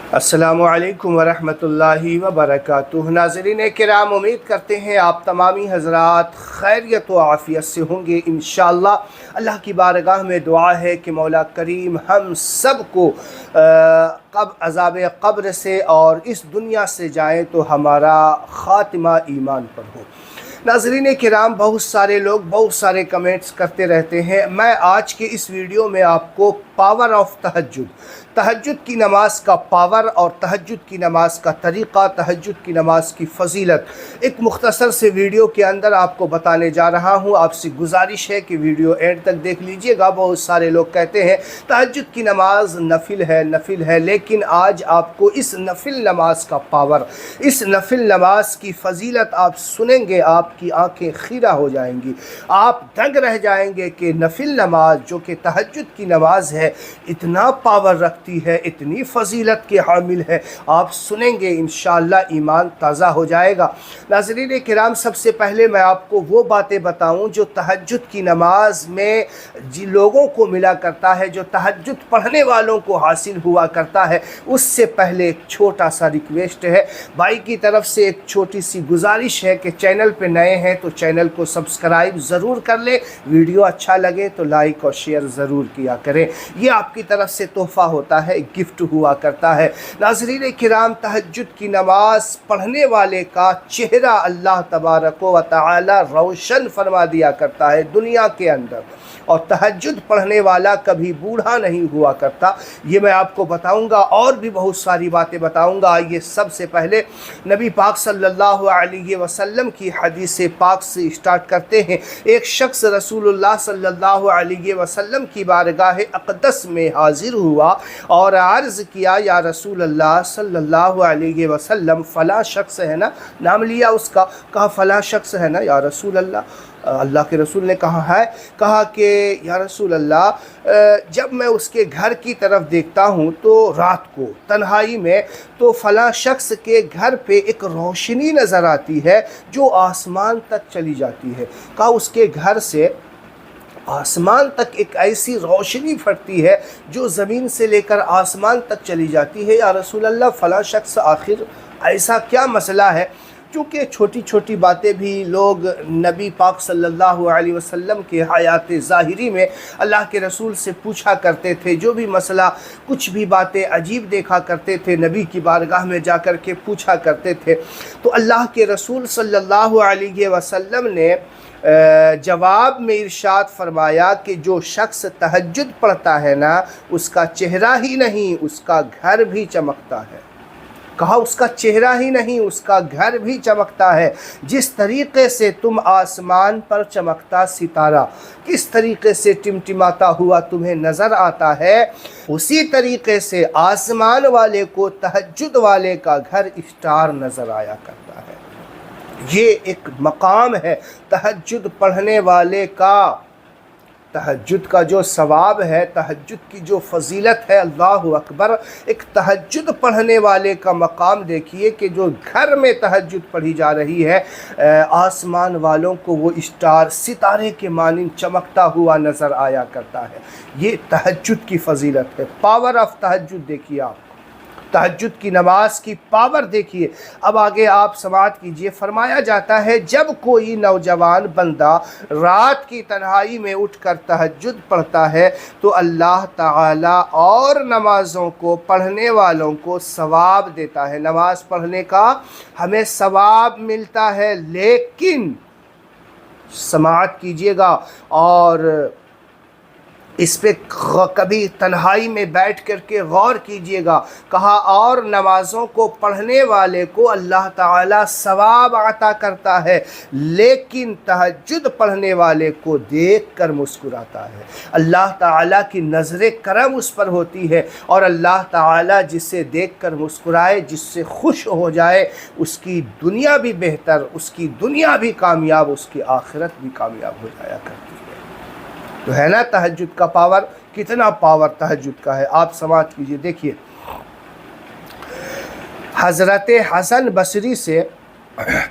अस्सलामु अलैकुम वरहमतुल्लाहि वबरकातुहू। नाज़रीन किराम, उम्मीद करते हैं आप तमामी हज़रात खैरियत व आफ़ियत से होंगे इंशाअल्लाह। अल्लाह की बारगाह में दुआ है कि मौला करीम हम सब को अज़ाब क़ब्र से और इस दुनिया से जाएँ तो हमारा ख़ातिमा ईमान पर हो। नाज़रीन किराम, बहुत सारे लोग बहुत सारे कमेंट्स करते रहते हैं। मैं आज के इस वीडियो में आपको पावर ऑफ तहज्जुद की नमाज का पावर और तहज्जुद की नमाज का तरीक़ा, तहज्जुद की नमाज की फ़जीलत एक मुख्तसर से वीडियो के अंदर आपको बताने जा रहा हूँ। आपसे गुजारिश है कि वीडियो एंड तक देख लीजिएगा। बहुत सारे लोग कहते हैं तहज्जुद की नमाज नफिल है, लेकिन आज आपको इस नफिल नमाज का पावर, इस नफिल नमाज की फ़जीलत आप सुनेंगे, आपकी आंखें खीरा हो जाएंगी, आप दंग रह जाएंगे कि नफिल नमाज जो कि तहज्जुद की नमाज है इतना पावर रखती है, इतनी फ़जीलत के हामिल है। आप सुनेंगे इंशाअल्लाह ईमान ताज़ा हो जाएगा। नाज़रीन किराम, सबसे पहले मैं आपको वो बातें बताऊं जो तहज्जुद की नमाज में जिन लोगों को मिला करता है, जो तहज्जुद पढ़ने वालों को हासिल हुआ करता है। उससे पहले एक छोटा सा रिक्वेस्ट है भाई की तरफ से, एक छोटी सी गुजारिश है कि चैनल पे नए हैं तो चैनल को सब्सक्राइब ज़रूर कर ले, वीडियो अच्छा लगे तो लाइक और शेयर ज़रूर किया करें। ये आपकी तरफ से तोहफ़ा होता है, गिफ्ट हुआ करता है। नाज़रीन किराम, तहज्जुद की नमाज पढ़ने वाले का चेहरा अल्लाह तबारक व तआला रोशन फरमा दिया करता है दुनिया के अंदर, और तहज्जुद पढ़ने वाला कभी बूढ़ा नहीं हुआ करता। ये मैं आपको बताऊंगा, और भी बहुत सारी बातें बताऊंगा। ये सबसे पहले नबी पाक सल्लल्लाहु अलैहि वसल्लम की हदीस पाक से स्टार्ट करते हैं। एक शख्स रसूलुल्लाह सल्लल्लाहु अलैहि वसल्लम की बारगाह अक़दस में हाजिर हुआ और अर्ज़ किया, या रसूल अल्लाह सल्लल्लाहु अलैहि वसल्लम, फ़ला शख्स है ना, नाम लिया उसका, कहा फ़ला शख्स है ना या रसूल अल्लाह। अल्लाह के रसूल ने कहा कि या रसूल अल्लाह, जब मैं उसके घर की तरफ देखता हूँ तो रात को तन्हाई में, तो फ़ला शख्स के घर पे एक रोशनी नज़र आती है जो आसमान तक चली जाती है। कहा उसके घर से आसमान तक एक ऐसी रोशनी फटती है जो ज़मीन से लेकर आसमान तक चली जाती है। या रसूल अल्लाह, फ़ला शख्स आखिर ऐसा क्या मसला है? चूँकि छोटी छोटी बातें भी लोग नबी पाक सल्लल्लाहु अलैहि वसल्लम के हयात ज़ाहिरी में अल्लाह के रसूल से पूछा करते थे। जो भी मसला, कुछ भी बातें अजीब देखा करते थे, नबी की बारगाह में जाकर के पूछा करते थे। तो अल्लाह के रसूल सल्लल्लाहु अलैहि वसल्लम ने जवाब में इरशाद फरमाया कि जो शख्स तहज्जुद पढ़ता है ना, उसका चेहरा ही नहीं उसका घर भी चमकता है। कहा उसका चेहरा ही नहीं उसका घर भी चमकता है। जिस तरीक़े से तुम आसमान पर चमकता सितारा किस तरीक़े से टिमटिमाता हुआ तुम्हें नज़र आता है, उसी तरीक़े से आसमान वाले को तहज्जुद वाले का घर स्टार नज़र आया करता है। ये एक मकाम है तहज्जुद पढ़ने वाले का। तहज्जुद का जो सवाब है, तहज्जुद की जो फजीलत है, अल्लाहु अकबर। एक तहज्जुद पढ़ने वाले का मकाम देखिए कि जो घर में तहज्जुद पढ़ी जा रही है, आसमान वालों को वो स्टार सितारे के मानिंद चमकता हुआ नज़र आया करता है। ये तहज्जुद की फजीलत है। पावर ऑफ तहज्जुद देखिए आप, तहज्जुद की नमाज की पावर देखिए। अब आगे आप समाअत कीजिए। फरमाया जाता है, जब कोई नौजवान बंदा रात की तन्हाई में उठकर तहज्जुद पढ़ता है तो अल्लाह ताला और नमाज़ों को पढ़ने वालों को सवाब देता है। नमाज पढ़ने का हमें सवाब मिलता है, लेकिन समाअत कीजिएगा और इस पे कभी तन्हाई में बैठ करके गौर कीजिएगा। कहा और नमाज़ों को पढ़ने वाले को अल्लाह ताला सवाब अता करता है, लेकिन तहज्जुद पढ़ने वाले को देख कर मुस्कुराता है। अल्लाह ताला की नज़र करम उस पर होती है, और अल्लाह ताला जिसे देख कर मुस्कुराए, जिससे खुश हो जाए, उसकी दुनिया भी बेहतर, उसकी दुनिया भी कामयाब, उसकी आखिरत भी कामयाब हो जाया करती है। तो है ना तहज्जुद का पावर, कितना पावर तहज्जुद का है। आप समाअत कीजिए। देखिए, हज़रत हसन बसरी से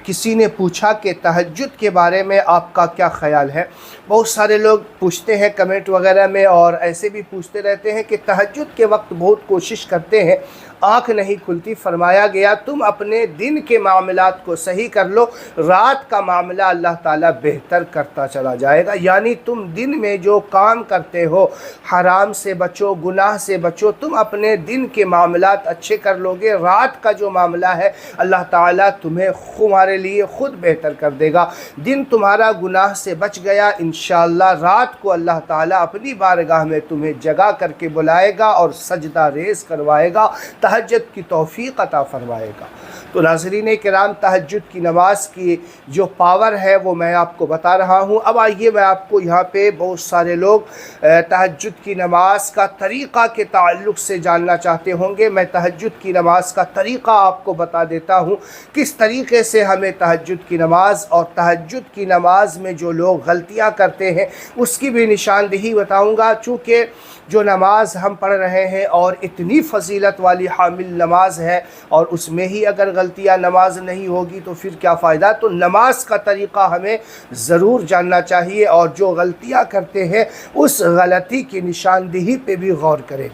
किसी ने पूछा कि तहज्जुद के बारे में आपका क्या ख्याल है। बहुत सारे लोग पूछते हैं कमेंट वगैरह में, और ऐसे भी पूछते रहते हैं कि तहज्जुद के वक्त बहुत कोशिश करते हैं आँख नहीं खुलती। फरमाया गया तुम अपने दिन के मामलात को सही कर लो, रात का मामला अल्लाह ताला बेहतर करता चला जाएगा। यानी तुम दिन में जो काम करते हो, हराम से बचो, गुनाह से बचो, तुम अपने दिन के मामलात अच्छे कर लोगे, रात का जो मामला है अल्लाह ताला तुम्हें तुम्हारे लिए खुद बेहतर कर देगा। दिन तुम्हारा गुनाह से बच गया, इंशाअल्लाह रात को अल्लाह ताला अपनी बारगाह में तुम्हें जगा करके बुलाएगा और सजदा रेज़ करवाएगा, तहज्जुद की तौफीक अता फरमाएगा। तो नाज़रीन किराम, तहज्जुद की नमाज की जो पावर है वो मैं आपको बता रहा हूँ। अब आइए मैं आपको यहाँ पे बहुत सारे लोग तहज्जुद की नमाज का तरीक़ा के ताल्लुक़ से जानना चाहते होंगे। मैं तहज्जुद की नमाज का तरीक़ा आपको बता देता हूँ, किस तरीक़े से हमें तहज्जुद की नमाज और तहज्जुद की नमाज में जो लोग गलतियाँ करते हैं उसकी भी निशानदेही बताऊँगा। चूँकि जो नमाज हम पढ़ रहे हैं और इतनी फजीलत वाली हामिल नमाज है और उसमें ही अगर गलतियां नमाज नहीं होगी तो फिर क्या फ़ायदा। तो नमाज का तरीक़ा हमें ज़रूर जानना चाहिए और जो गलतियां करते हैं उस गलती की निशानदेही पे भी गौर करें।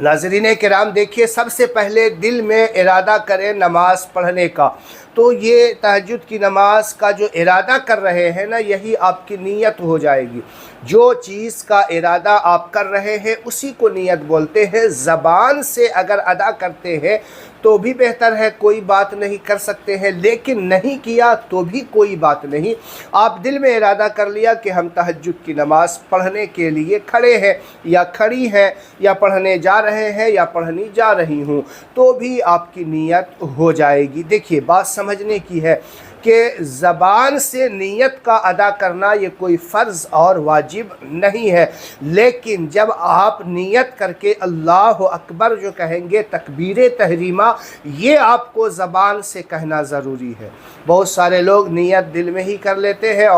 नाज़रीन किराम, देखिए सबसे पहले दिल में इरादा करें नमाज पढ़ने का। तो ये तहज्जुद की नमाज का जो इरादा कर रहे हैं ना, यही आपकी नीयत हो जाएगी। जो चीज़ का इरादा आप कर रहे हैं उसी को नीयत बोलते हैं। ज़बान से अगर अदा करते हैं तो भी बेहतर है, कोई बात नहीं, कर सकते हैं, लेकिन नहीं किया तो भी कोई बात नहीं। आप दिल में इरादा कर लिया कि हम तहज्जुद की नमाज पढ़ने के लिए खड़े हैं या खड़ी हैं या पढ़ने जा रहे हैं या पढ़नी जा रही हूँ, तो भी आपकी नीयत हो जाएगी। देखिए बात समझने की है कि ज़बान से नीयत का अदा करना ये कोई फ़र्ज़ और वाजिब नहीं है, लेकिन जब आप नीयत करके अल्लाह अकबर जो कहेंगे, तकबीर तहरीमा, ये आपको ज़बान से कहना ज़रूरी है। बहुत सारे लोग नीयत दिल में ही कर लेते हैं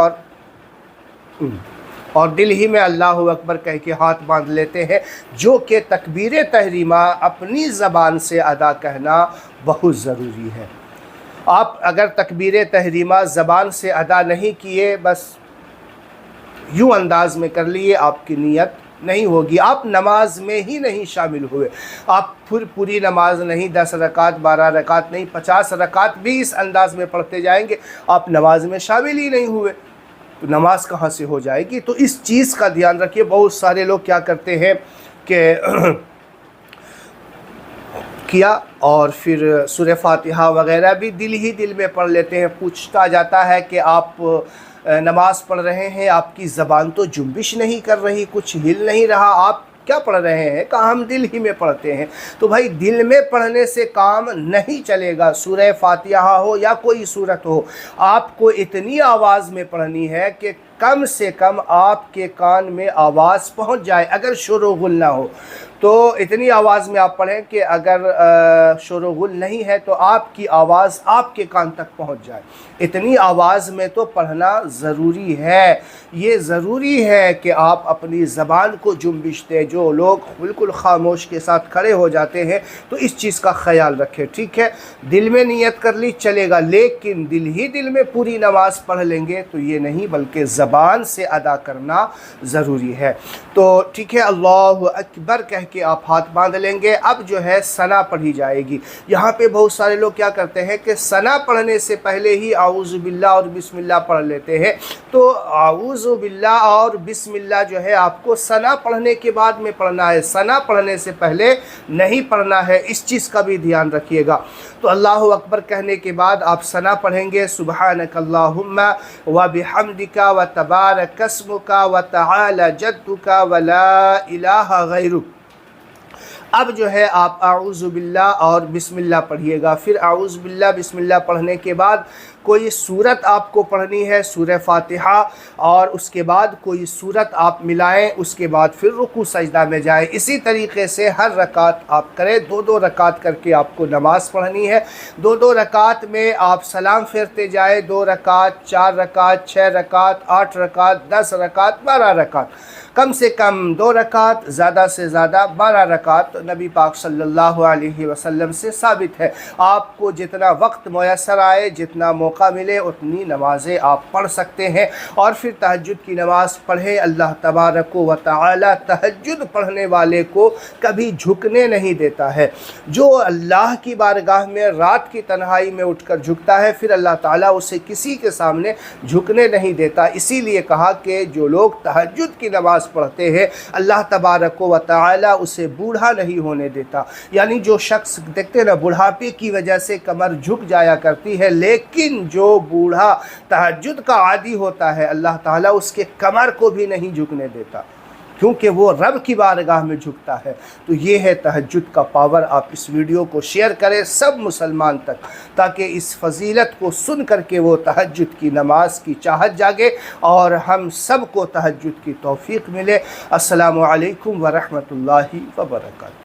और दिल ही में अल्लाह अकबर कह के हाथ बांध लेते हैं, जो कि तकबीर तहरीमा अपनी ज़बान से अदा कहना बहुत ज़रूरी है। आप अगर तकबीर तहरीमा ज़बान से अदा नहीं किए, बस यूँ अंदाज में कर लिए, आपकी नीयत नहीं होगी, आप नमाज में ही नहीं शामिल हुए। आप फिर पूरी नमाज नहीं, 10 रकात 12 रकात नहीं, 50 रकात भी इस अंदाज में पढ़ते जाएंगे, आप नमाज में शामिल ही नहीं हुए, तो नमाज कहाँ से हो जाएगी। तो इस चीज़ का ध्यान रखिए। बहुत सारे लोग क्या करते हैं कि किया और फिर सूरह फातिहा वगैरह भी दिल ही दिल में पढ़ लेते हैं। पूछता जाता है कि आप नमाज़ पढ़ रहे हैं, आपकी ज़बान तो जुम्बिश नहीं कर रही, कुछ हिल नहीं रहा, आप क्या पढ़ रहे हैं? कहा हम दिल ही में पढ़ते हैं। तो भाई दिल में पढ़ने से काम नहीं चलेगा। सूरह फातिहा हो या कोई सूरत हो, आपको इतनी आवाज़ में पढ़नी है कि कम से कम आपके कान में आवाज़ पहुंच जाए। अगर शोर व गुल ना हो तो इतनी आवाज़ में आप पढ़ें कि अगर शोर व गुल नहीं है तो आपकी आवाज़ आपके कान तक पहुंच जाए। इतनी आवाज़ में तो पढ़ना ज़रूरी है। ये ज़रूरी है कि आप अपनी ज़बान को जुम्बिश दें। जो लोग बिल्कुल खामोश के साथ खड़े हो जाते हैं तो इस चीज़ का ख्याल रखें। ठीक है, दिल में नियत कर ली चलेगा, लेकिन दिल ही दिल में पूरी नमाज पढ़ लेंगे तो ये नहीं, बल्कि ज़बान से अदा करना ज़रूरी है। तो ठीक है, अल्लाह अकबर कह के आप हाथ बांध लेंगे। अब जो है सना पढ़ी जाएगी। यहाँ पे बहुत सारे लोग क्या करते हैं कि सना पढ़ने से पहले ही आऊज़ु बिल्लाह और बिस्मिल्लाह पढ़ लेते हैं। तो आऊज़ु बिल्लाह और बिस्मिल्लाह जो है आपको सना पढ़ने के बाद में पढ़ना है, सना पढ़ने से पहले नहीं पढ़ना है। इस चीज़ का भी ध्यान रखिएगा। तो अल्लाहु अकबर कहने के बाद आप सना पढ़ेंगे, सुब्हानक अल्लाहुम्मा व बिहम्दिका व तबारक अस्मुका व तआला जद्दुका व ला इलाहा गैरुक। अब जो है आप आऊज़ु बिल्लाह और बिस्मिल्लाह पढ़िएगा। फिर आऊज़ु बिल्लाह बिस्मिल्लाह पढ़ने के बाद कोई सूरत आपको पढ़नी है, सूरह फातिहा, और उसके बाद कोई सूरत आप मिलाएं, उसके बाद फिर रुकू सजदा में जाएं। इसी तरीके से हर रकात आप करें। 2-2 रकात करके आपको नमाज़ पढ़नी है। 2-2 रकात में आप सलाम फेरते जाएं। 2 रकात, 4 रकात, 6 रकात, 8 रकात, 10 रकात, 12 रकात। कम से कम 2 रकात, ज़्यादा से ज़्यादा 12 रकात नबी पाक सल्लल्लाहु अलैहि वसल्लम से साबित है। आपको जितना वक्त मुयस्सर आए, जितना मौका मिले, उतनी नमाज़ें आप पढ़ सकते हैं और फिर तहज्जुद की नमाज़ पढ़ें। अल्लाह तबारक व तआला तहज्जुद पढ़ने वाले को कभी झुकने नहीं देता है। जो अल्लाह की बारगाह में रात की तन्हाई में उठकर झुकता है, फिर अल्लाह ताला उसे किसी के सामने झुकने नहीं देता। इसीलिए कहा कि जो लोग तहज्जुद की नमाज़ पढ़ते हैं, अल्लाह तबारक व तआला उसे बूढ़ा नहीं होने देता। यानी जो शख्स देखते हैं ना, बुढ़ापे की वजह से कमर झुक जाया करती है, लेकिन जो बूढ़ा तहज्जुद का आदी होता है, अल्लाह ताला उसके कमर को भी नहीं झुकने देता, क्योंकि वो रब की बारगाह में झुकता है। तो ये है तहज्जुद का पावर। आप इस वीडियो को शेयर करें सब मुसलमान तक, ताकि इस फजीलत को सुन करके वो तहज्जुद की नमाज की चाहत जागे और हम सब को तहज्जुद की तौफीक मिले। अस्सलामु अलैकुम व रहमतुल्लाहि व बरकातहू।